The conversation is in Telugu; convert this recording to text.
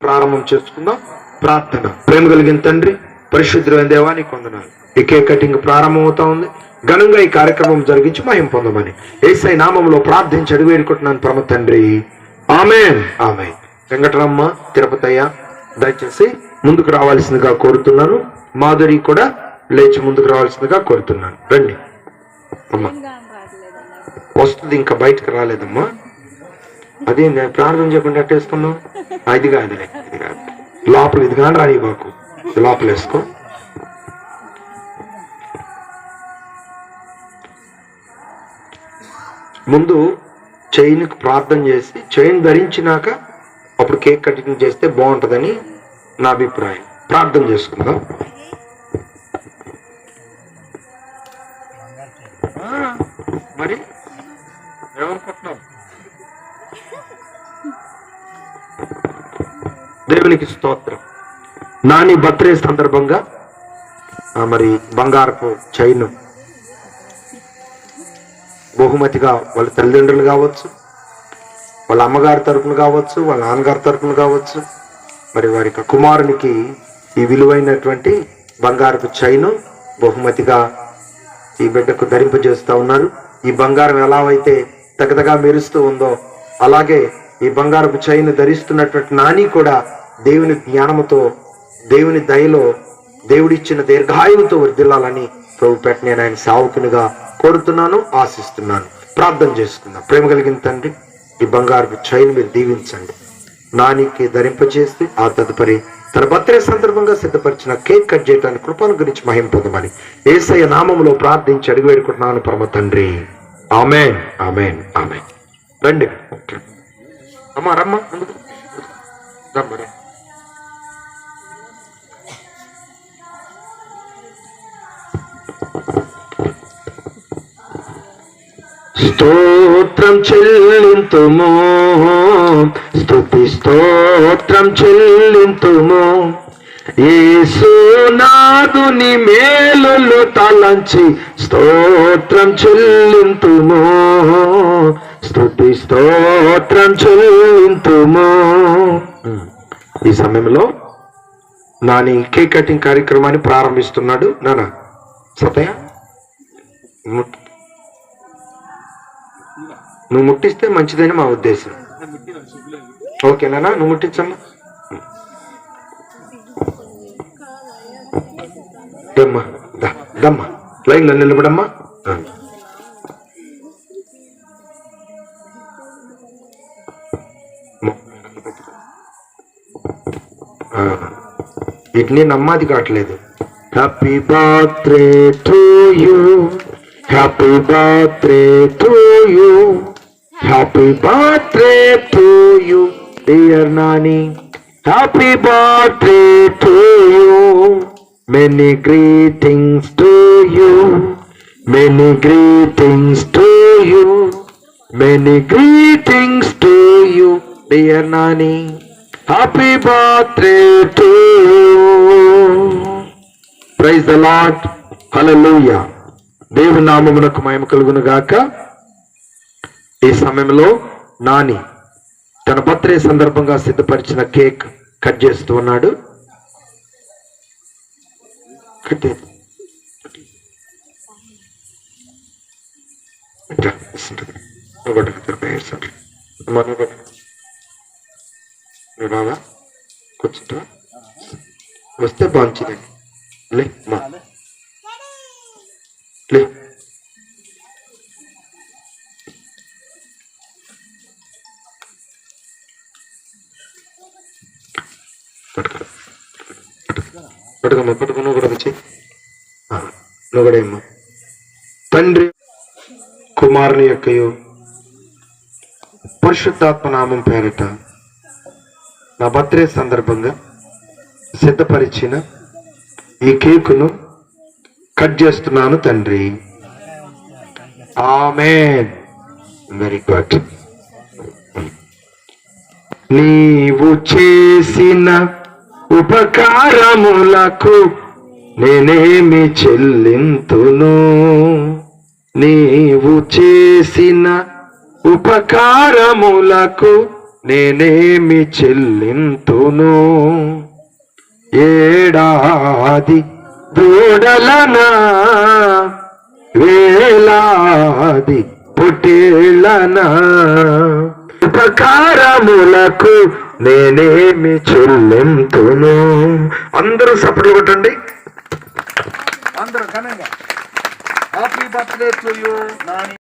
ప్రారంభం చేసుకుందాం. ప్రార్థన. ప్రేమ కలిగిన తండ్రి, పరిశుద్ధమైన దేవానికి వందనాలు. ఈ కేక్ కటింగ్ ప్రారంభం అవుతా ఉంది. ఘనంగా ఈ కార్యక్రమం జరిగించి మహిమ పొందమని యేసయ్య నామములో ప్రార్థించి అడిగి వేడుకుంటున్నాను పరమ తండ్రి. ఆమేన్. ఆమేన్. వెంకటరమ్మ, తిరుపతయ్య దయచేసి ముందుకు రావాల్సిందిగా కోరుతున్నాను. మాధురి కూడా లేచి ముందుకు రావాల్సిందిగా కోరుతున్నాను. రండి అమ్మా. వస్తుంది, ఇంకా బయటకు రాలేదమ్మా. అదే నేను ప్రార్థన చేయకుండా అట్టేసుకున్నాం. ఇది కాదులే, ఇది కాదు. లోపల ఇది కానీ రాని బాకు, లోపల వేసుకో. ముందు చైన్కి ప్రార్థన చేసి చైన్ ధరించినాక అప్పుడు కేక్ కటింగ్ చేస్తే బాగుంటుందని నా అభిప్రాయం. ప్రార్థన చేసుకుందాం. మరి ఏమనుకుంటున్నాం? దేవునికి స్తోత్రం. నాని బర్త్డే సందర్భంగా మరి బంగారపు చైన్ బహుమతిగా వాళ్ళ తల్లిదండ్రులు కావచ్చు, వాళ్ళ అమ్మగారి తరపున కావచ్చు, వాళ్ళ నాన్నగారి తరపున కావచ్చు, మరి వారి కుమారునికి ఈ విలువైనటువంటి బంగారపు చైను బహుమతిగా ఈ బిడ్డకు ధరింపజేస్తూ ఉన్నారు. ఈ బంగారం ఎలా అయితే తగదగా మెరుస్తూ ఉందో అలాగే ఈ బంగారపు చైన్ ధరిస్తున్నటువంటి నాని కూడా దేవుని జ్ఞానముతో, దేవుని దయలో, దేవుడిచ్చిన దీర్ఘాయువుతో వర్ధిల్లాలని ప్రభు పేట నేను ఆయన సేవకునిగా కోరుతున్నాను, ఆశిస్తున్నాను. ప్రార్థన చేసుకుందాం. ప్రేమ కలిగిన తండ్రి, ఈ బంగారపు చైన్ మీరు దీవించండి. నానికి ధరింపజేసి ఆ తదుపరి తన బర్త్డే సందర్భంగా సిద్ధపరిచిన కేక్ కట్ చేయడానికి కృపను గురించి మహిమ పొందమని యేసయ్య నామములో ప్రార్థించి అడిగి వేడుకుంటున్నాను పరమ తండ్రి. ఆమేన్. ఆమేన్. ఆమేన్. రండి అమ్మా, రమ్మ రమ్మ. స్తోత్రం చెల్లింతుము, స్తుతి స్తోత్రం చెల్లింతుము, యేసునాథుని మేలులు తలంచి స్తోత్రం చెల్లింతుము, స్తుతి స్తోత్రం చెల్లింతుము. ఈ సమయంలో నాని కేక్ కటింగ్ కార్యక్రమాన్ని ప్రారంభిస్తున్నాడు. నానా సతయ్య, నువ్వు ముట్టిస్తే మంచిదని మా ఉద్దేశం. ఓకేనా? నువ్వు ముట్టించమ్మా. దమ్మా దమ్మా, లైన్లో నిలబడమ్మా. వీటిని నమ్మాది కావట్లేదు. Happy birthday to you, happy birthday to you, happy birthday to you dear Nani, happy birthday to you, many greetings to you, many greetings to you, many greetings to you dear Nani, happy birthday to you. Praise the lord. Hallelujah. దేవుని నామమునకు మహిమ కలుగును గాక. ఈ సమయంలో నాని తన బర్త్డే సందర్భంగా సిద్ధపరిచిన కేక్ కట్ చేస్తూ ఉన్నాడు. రావా కూర్చుంటా, వస్తే బాగుంటుందండి. లే మా లే. పట్టుకమ్మా, పట్టుకున్నా కూడా వచ్చి నువ్వు కూడా ఏమ్మా. తండ్రి కుమారుని యొక్కయు పరిశుద్ధాత్మ నామం పేరిట నా బర్త్డే సందర్భంగా సిద్ధపరిచిన ఈ కేకును కట్ చేస్తున్నాను తండ్రి. ఆమేన్. Very good. నీవు చేసిన ఉపకారములకు నేనేమి చెల్లింతును, నీవు చేసిన ఉపకారములకు నేనేమి చెల్లింతును? ఏడాది దూడలనా, వేలాది పొట్టేళ్ళనా, ఉపకారములకు నేనేమి చెల్లింతును? అందరూ సపోర్ట్లు కొట్టండి. అందరూ ఘనంగా happy birthday to you Nani.